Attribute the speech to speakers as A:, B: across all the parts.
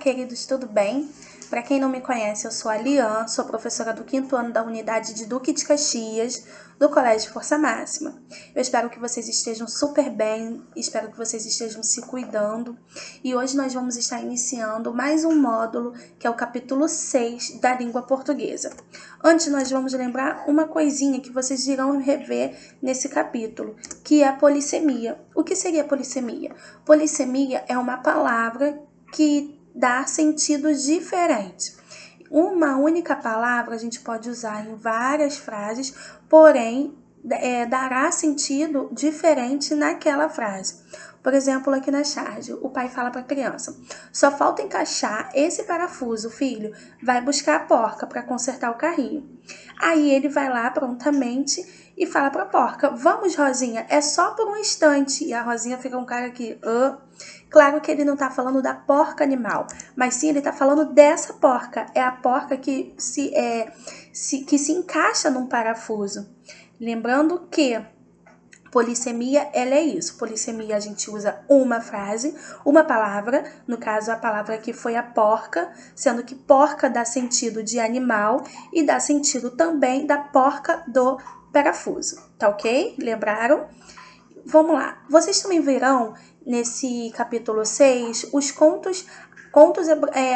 A: queridos, tudo bem? Para quem não me conhece, eu sou a Lian, sou professora do 5º ano da unidade de Duque de Caxias, do Colégio Força Máxima. Eu espero que vocês estejam super bem, espero que vocês estejam se cuidando. E hoje nós vamos estar iniciando mais um módulo, que é o capítulo 6 da língua portuguesa. Antes, nós vamos lembrar uma coisinha que vocês irão rever nesse capítulo, que é a polissemia. O que seria polissemia? Polissemia é uma palavra que dá sentidos diferentes. Uma única palavra a gente pode usar em várias frases, porém dará sentido diferente naquela frase. Por exemplo, aqui na charge, o pai fala para a criança: só falta encaixar esse parafuso, filho. Vai buscar a porca para consertar o carrinho. Aí ele vai lá prontamente e fala para a porca: vamos, Rosinha, é só por um instante. E a Rosinha fica um cara aqui: Claro que ele não está falando da porca animal, mas sim ele está falando dessa porca. É a porca que se encaixa num parafuso. Lembrando que polissemia, ela é isso. Polissemia a gente usa uma frase, uma palavra, no caso a palavra que foi a porca, sendo que porca dá sentido de animal e dá sentido também da porca do parafuso, tá ok? Lembraram? Vamos lá. Vocês também verão nesse capítulo 6 os contos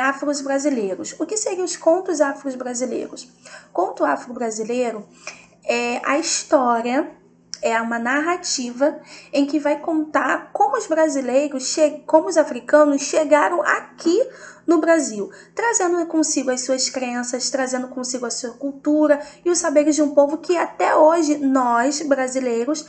A: afros brasileiros. O que seriam os contos afros brasileiros? Conto afro brasileiro é a história, é uma narrativa em que vai contar como os brasileiros, como os africanos chegaram aqui no Brasil, trazendo consigo as suas crenças, trazendo consigo a sua cultura e os saberes de um povo que até hoje nós, brasileiros,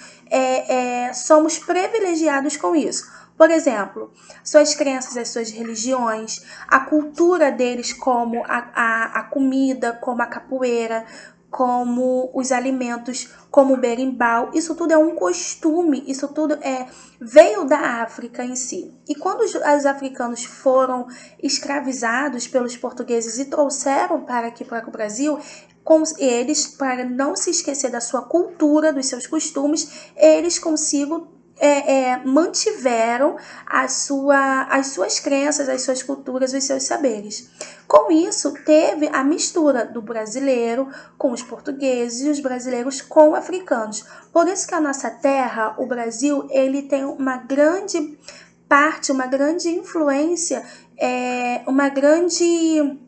A: somos privilegiados com isso. Por exemplo, suas crenças, as suas religiões, a cultura deles, como a comida, como a capoeira, como os alimentos, como o berimbau, isso tudo é um costume, isso tudo veio da África em si. E quando os africanos foram escravizados pelos portugueses e trouxeram para aqui, para o Brasil, eles, para não se esquecer da sua cultura, dos seus costumes, eles consigo mantiveram as suas crenças, as suas culturas, os seus saberes. Com isso, teve a mistura do brasileiro com os portugueses e os brasileiros com os africanos. Por isso que a nossa terra, o Brasil, ele tem uma grande parte, uma grande influência, uma grande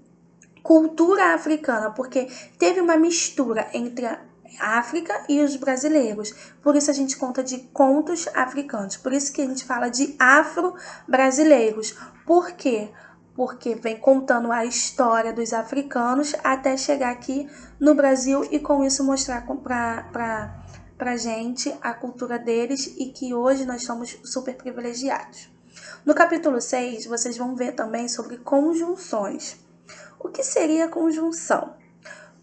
A: cultura africana, porque teve uma mistura entre a África e os brasileiros. Por isso a gente conta de contos africanos. Por isso que a gente fala de afro-brasileiros. Por quê? Porque vem contando a história dos africanos até chegar aqui no Brasil e com isso mostrar pra gente a cultura deles e que hoje nós somos super privilegiados. No capítulo 6, vocês vão ver também sobre conjunções. O que seria conjunção?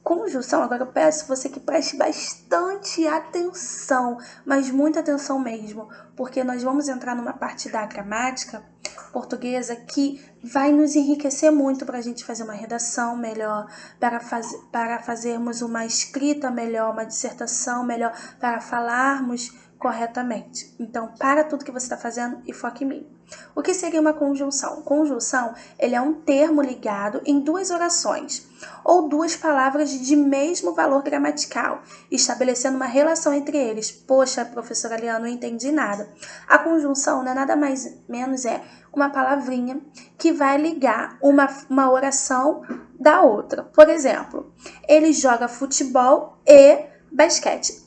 A: Conjunção, agora eu peço você que preste bastante atenção, mas muita atenção mesmo, porque nós vamos entrar numa parte da gramática portuguesa que vai nos enriquecer muito para a gente fazer uma redação melhor, para fazermos uma escrita melhor, uma dissertação melhor, para falarmos corretamente. Então, para tudo que você está fazendo e foque em mim. O que seria uma conjunção? Conjunção, ele é um termo ligado em duas orações ou duas palavras de mesmo valor gramatical, estabelecendo uma relação entre eles. Poxa, professora Liana, não entendi nada. A conjunção não é nada mais menos uma palavrinha que vai ligar uma oração da outra. Por exemplo, ele joga futebol e basquete.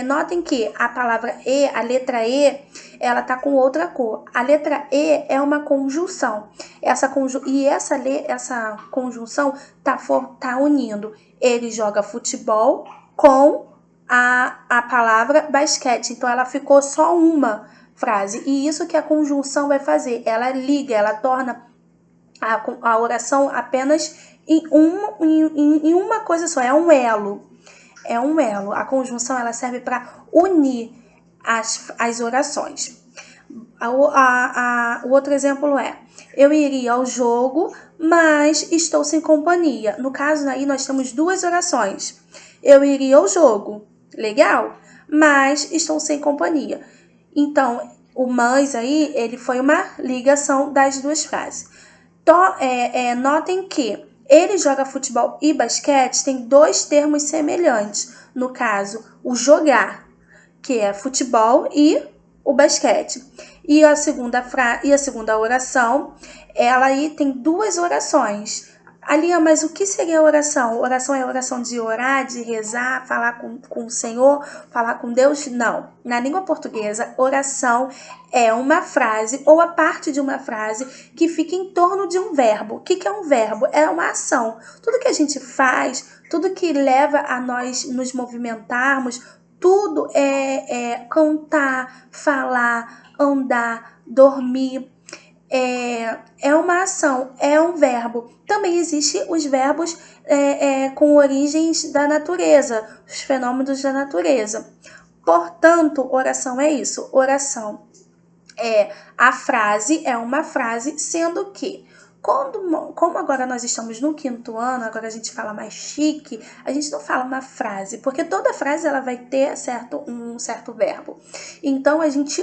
A: Notem que a palavra E, a letra E, ela tá com outra cor. A letra E é uma conjunção. Essa conjunção tá unindo. Ele joga futebol com a palavra basquete. Então, ela ficou só uma frase. E isso que a conjunção vai fazer. Ela liga, ela torna a oração apenas em uma coisa só. É um elo. É um elo. A conjunção ela serve para unir as orações. O outro exemplo eu iria ao jogo, mas estou sem companhia. No caso aí nós temos duas orações. Eu iria ao jogo, legal, mas estou sem companhia. Então, o mas aí, ele foi uma ligação das duas frases. Notem que ele joga futebol e basquete tem dois termos semelhantes. No caso, o jogar, que é futebol, e o basquete. E a segunda oração, ela aí tem duas orações. Alia, mas o que seria oração? Oração é oração de orar, de rezar, falar com o Senhor, falar com Deus? Não. Na língua portuguesa, oração é uma frase ou a parte de uma frase que fica em torno de um verbo. O que é um verbo? É uma ação. Tudo que a gente faz, tudo que leva a nós nos movimentarmos, tudo é cantar, falar, andar, dormir. É uma ação, é um verbo. Também existem os verbos com origens da natureza, os fenômenos da natureza. Portanto, oração é isso. Oração a frase é uma frase, sendo que como agora nós estamos no 5º ano, agora a gente fala mais chique, a gente não fala uma frase, porque toda frase ela vai ter um certo verbo. Então a gente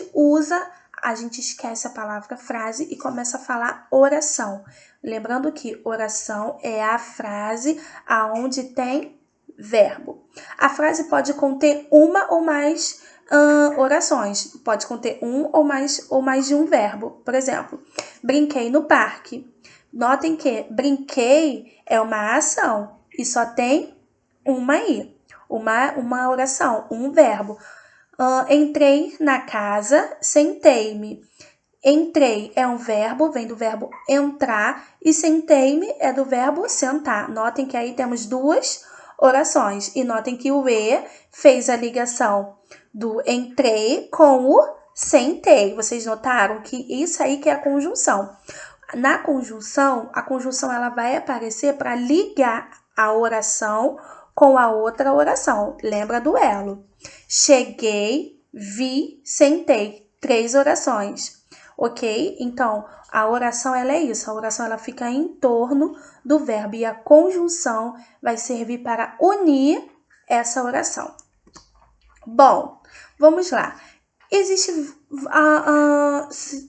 A: esquece a palavra frase e começa a falar oração. Lembrando que oração é a frase aonde tem verbo. A frase pode conter uma ou mais orações. Pode conter um ou mais de um verbo. Por exemplo, brinquei no parque. Notem que brinquei é uma ação e só tem uma aí. Uma oração, um verbo. Entrei na casa, sentei-me. Entrei é um verbo, vem do verbo entrar, e sentei-me é do verbo sentar. Notem que aí temos duas orações. E notem que o E fez a ligação do entrei com o sentei. Vocês notaram que isso aí que é a conjunção. Na conjunção, a conjunção ela vai aparecer para ligar a oração com a outra oração. Lembra do elo. Cheguei, vi, sentei. 3 orações. Ok? Então, a oração ela é isso. A oração ela fica em torno do verbo e a conjunção vai servir para unir essa oração. Bom, vamos lá. Existem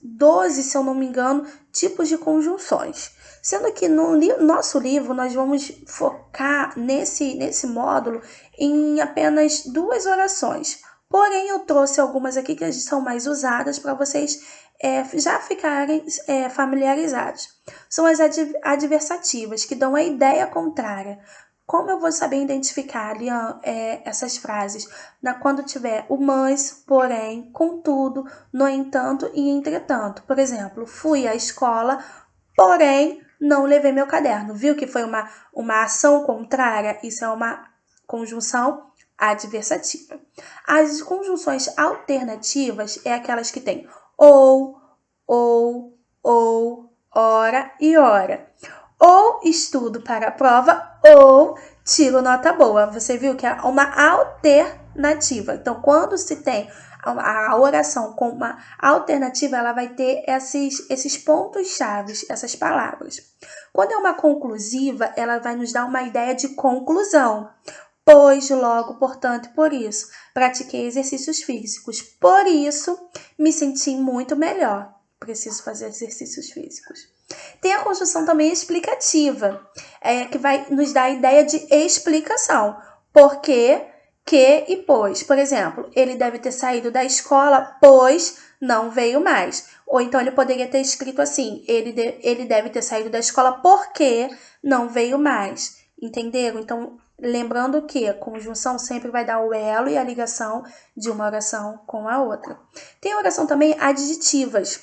A: 12, se eu não me engano, tipos de conjunções. Sendo que no nosso livro nós vamos focar nesse módulo em apenas 2 orações. Porém, eu trouxe algumas aqui que são mais usadas para vocês já ficarem familiarizados. São as adversativas, que dão a ideia contrária. Como eu vou saber identificar, Lian, essas frases? Quando tiver o mas, porém, contudo, no entanto e entretanto. Por exemplo, fui à escola, porém, não levei meu caderno. Viu que foi uma ação contrária? Isso é uma conjunção adversativa. As conjunções alternativas é aquelas que têm ou, ora e ora. Ou estudo para a prova, ou tiro nota boa. Você viu que é uma alternativa. Então, quando se tem a oração com uma alternativa, ela vai ter esses pontos-chave, essas palavras. Quando é uma conclusiva, ela vai nos dar uma ideia de conclusão. Pois, logo, portanto, por isso, pratiquei exercícios físicos. Por isso, me senti muito melhor. Preciso fazer exercícios físicos. Tem a conjunção também explicativa, que vai nos dar a ideia de explicação. Por quê, que e pois. Por exemplo, ele deve ter saído da escola, pois não veio mais. Ou então ele poderia ter escrito assim, ele deve ter saído da escola porque não veio mais. Entenderam? Então, lembrando que a conjunção sempre vai dar o elo e a ligação de uma oração com a outra. Tem oração também adjetivas,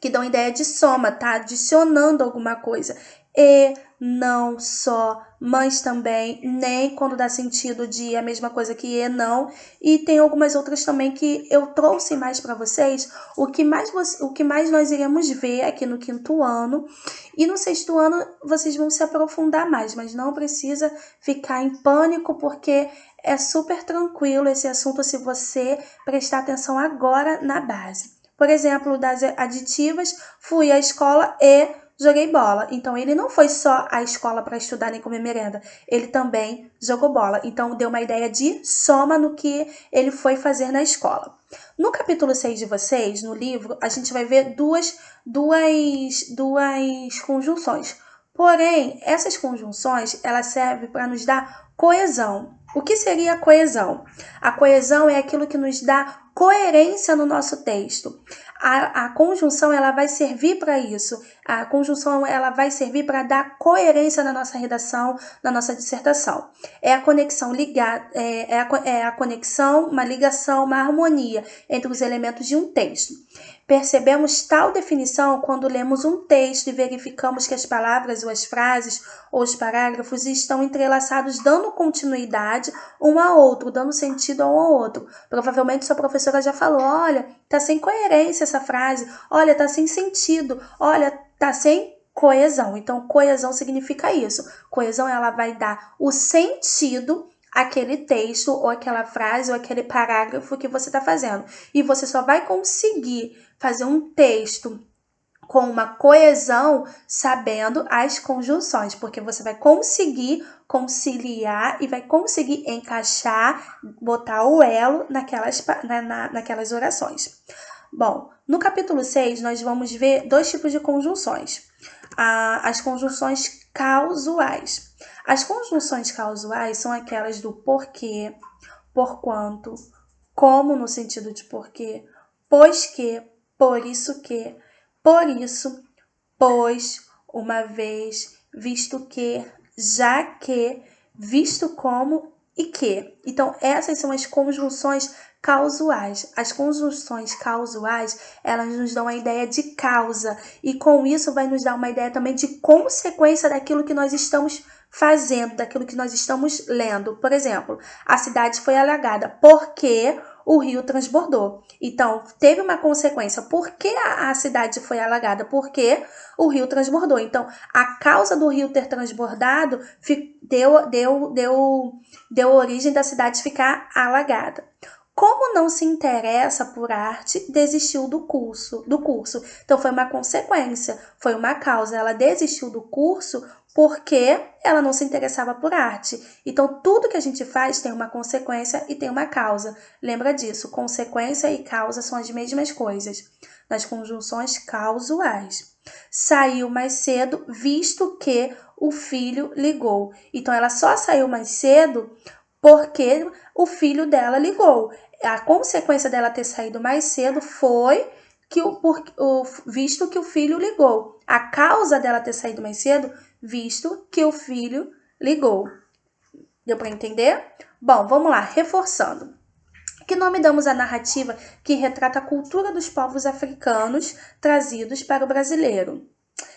A: que dão ideia de soma, tá? Adicionando alguma coisa. E, não, só, mas também, nem quando dá sentido de a mesma coisa que e, não. E tem algumas outras também que eu trouxe mais para vocês. O que mais nós iremos ver aqui no 5º ano. E no 6º ano vocês vão se aprofundar mais, mas não precisa ficar em pânico, porque é super tranquilo esse assunto se você prestar atenção agora na base. Por exemplo, das aditivas, fui à escola e joguei bola. Então, ele não foi só à escola para estudar nem comer merenda. Ele também jogou bola. Então, deu uma ideia de soma no que ele foi fazer na escola. No capítulo 6 de vocês, no livro, a gente vai ver duas conjunções. Porém, essas conjunções, elas servem para nos dar coesão. O que seria a coesão? A coesão é aquilo que nos dá coerência no nosso texto. A conjunção, ela vai servir para isso. A conjunção, ela vai servir para dar coerência na nossa redação, na nossa dissertação. É a conexão ligada, é a conexão, uma ligação, uma harmonia entre os elementos de um texto. Percebemos tal definição quando lemos um texto e verificamos que as palavras ou as frases ou os parágrafos estão entrelaçados, dando continuidade um ao outro, dando sentido um ao outro. Provavelmente sua professora já falou, olha, tá sem coerência essa frase, olha, tá sem sentido, olha, tá sem coesão. Então, coesão significa isso. Coesão, ela vai dar o sentido aquele texto, ou aquela frase, ou aquele parágrafo que você está fazendo. E você só vai conseguir fazer um texto com uma coesão sabendo as conjunções, porque você vai conseguir conciliar e vai conseguir encaixar, botar o elo naquelas orações. Bom, no capítulo 6, nós vamos ver dois tipos de conjunções. As conjunções causais. As conjunções causais são aquelas do porquê, porquanto, como no sentido de porquê, pois que, por isso que, por isso, pois, uma vez, visto que, já que, visto como e que. Então, essas são as conjunções causais. As conjunções causais, elas nos dão a ideia de causa e com isso vai nos dar uma ideia também de consequência daquilo que nós estamos fazendo, daquilo que nós estamos lendo. Por exemplo, a cidade foi alagada porque o rio transbordou. Então, teve uma consequência. Por que a cidade foi alagada? Porque o rio transbordou. Então, a causa do rio ter transbordado deu origem da cidade ficar alagada. Como não se interessa por arte, desistiu do curso. Então, foi uma consequência, foi uma causa. Ela desistiu do curso porque ela não se interessava por arte. Então, tudo que a gente faz tem uma consequência e tem uma causa. Lembra disso, consequência e causa são as mesmas coisas. Nas conjunções causais. Saiu mais cedo, visto que o filho ligou. Então, ela só saiu mais cedo porque o filho dela ligou. A consequência dela ter saído mais cedo foi visto que o filho ligou. A causa dela ter saído mais cedo, visto que o filho ligou. Deu para entender? Bom, vamos lá, reforçando. Que nome damos à narrativa que retrata a cultura dos povos africanos trazidos para o brasileiro?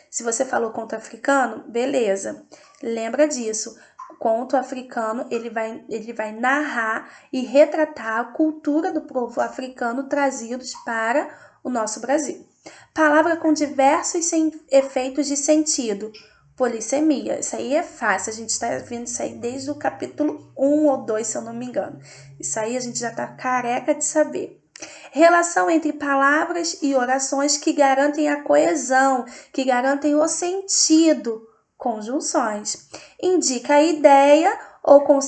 A: Se você falou conto africano, beleza. Lembra disso. Conto africano, ele vai narrar e retratar a cultura do povo africano trazidos para o nosso Brasil. Palavra com diversos efeitos de sentido. Polissemia. Isso aí é fácil. A gente está vendo isso aí desde o capítulo 1 ou 2, se eu não me engano. Isso aí a gente já está careca de saber. Relação entre palavras e orações que garantem a coesão, que garantem o sentido. Conjunções. Indica a ideia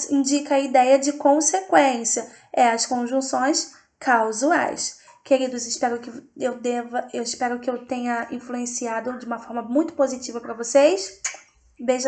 A: indica a ideia de consequência. As conjunções causais. Queridos, espero que eu tenha influenciado de uma forma muito positiva para vocês. Beijo, até